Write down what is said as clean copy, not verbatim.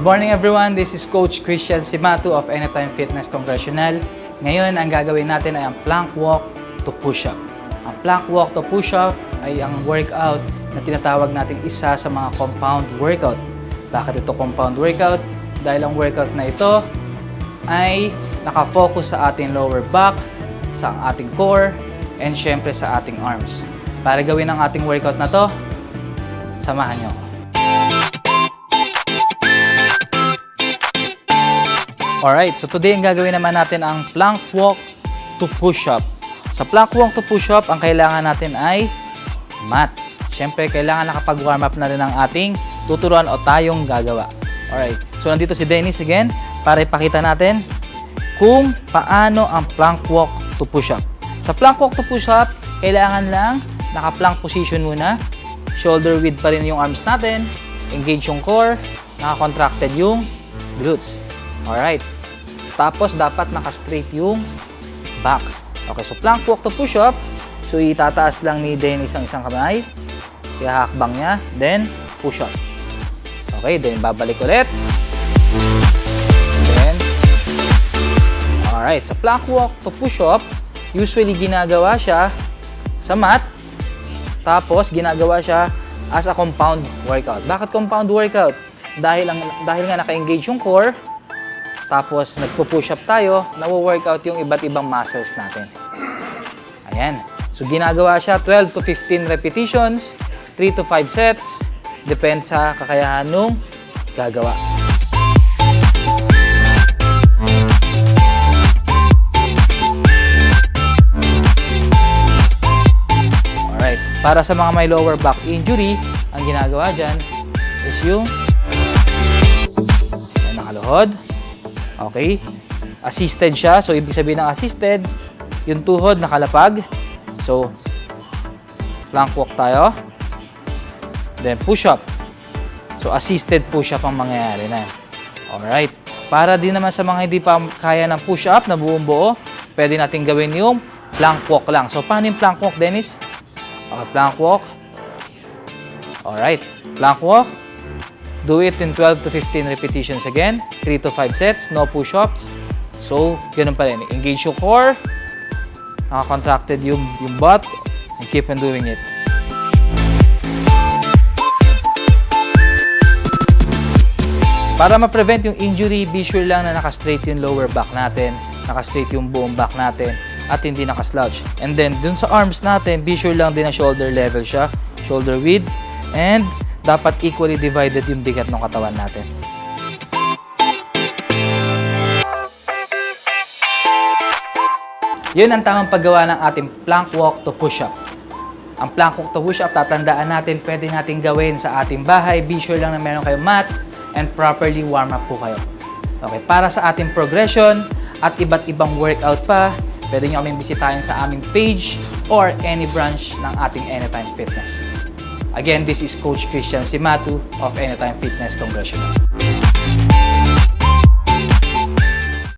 morning everyone, this is Coach Christian Simatu of Anytime Fitness Congressional. Ngayon, ang gagawin natin ay ang plank walk to push-up. Ang plank walk to push-up ay ang workout na tinatawag nating isa sa mga compound workout. Bakit ito compound workout? Dahil ang workout na ito ay nakafocus sa ating lower back, sa ating core, and syempre sa ating arms. Para gawin ang ating workout na to, samahan nyo. Alright, so today ang gagawin naman natin ang plank walk to push-up. Sa plank walk to push-up, ang kailangan natin ay mat. Siyempre, kailangan nakapag-warm up na rin ang ating tuturuan o tayong gagawa. Alright, so nandito si Dennis again para ipakita natin kung paano ang plank walk to push-up. Sa plank walk to push-up, kailangan lang naka-plank position muna. Shoulder width pa rin yung arms natin. Engage yung core. Naka-contracted yung glutes. Alright. Tapos, dapat naka-straight yung back. Okay, so plank walk to push-up. So, itataas lang ni Dennis ang isang kamay. Ihahakbang niya. Then, push-up. Okay, then babalik ulit. Then, alright. Sa plank walk to push-up, usually ginagawa siya sa mat. Tapos, ginagawa siya as a compound workout. Bakit compound workout? Dahil nga naka-engage yung core, tapos nagpo-push up tayo, nawo-workout yung iba't ibang muscles natin. Ayan. So, ginagawa siya 12 to 15 repetitions, 3 to 5 sets, depende sa kakayahan nung gagawa. Alright. Para sa mga may lower back injury, ang ginagawa dyan is yung nakaluhod. Okay? Assisted siya. So, ibig sabihin ng assisted, yung tuhod nakalapag. So, plank walk tayo. Then, push-up. So, assisted push-up ang mangyayari na. Alright. Para din naman sa mga hindi pa kaya ng push-up na buong buo, pwede natin gawin yung plank walk lang. So, paano yung plank walk, Dennis? Okay, plank walk. Alright. Plank walk. Do it in 12 to 15 repetitions again. 3 to 5 sets. No push-ups. So, ganun pa rin. Engage yung core. Naka-contracted yung butt. And keep on doing it. Para ma-prevent yung injury, be sure lang na naka-straight yung lower back natin. Naka-straight yung buong back natin. At hindi naka-slouch. And then, dun sa arms natin, be sure lang din na shoulder level siya. Shoulder width. And dapat equally divided yung bigat ng katawan natin. Yun ang tamang paggawa ng ating plank walk to push-up. Ang plank walk to push-up, tatandaan natin, pwede natin gawin sa ating bahay. Be sure lang na meron kayong mat and properly warm up po kayo. Okay, para sa ating progression at iba't ibang workout pa, pwede nyo kaming bisitahin sa aming page or any branch ng ating Anytime Fitness. Again, this is Coach Christian Simatu of Anytime Fitness Congressional.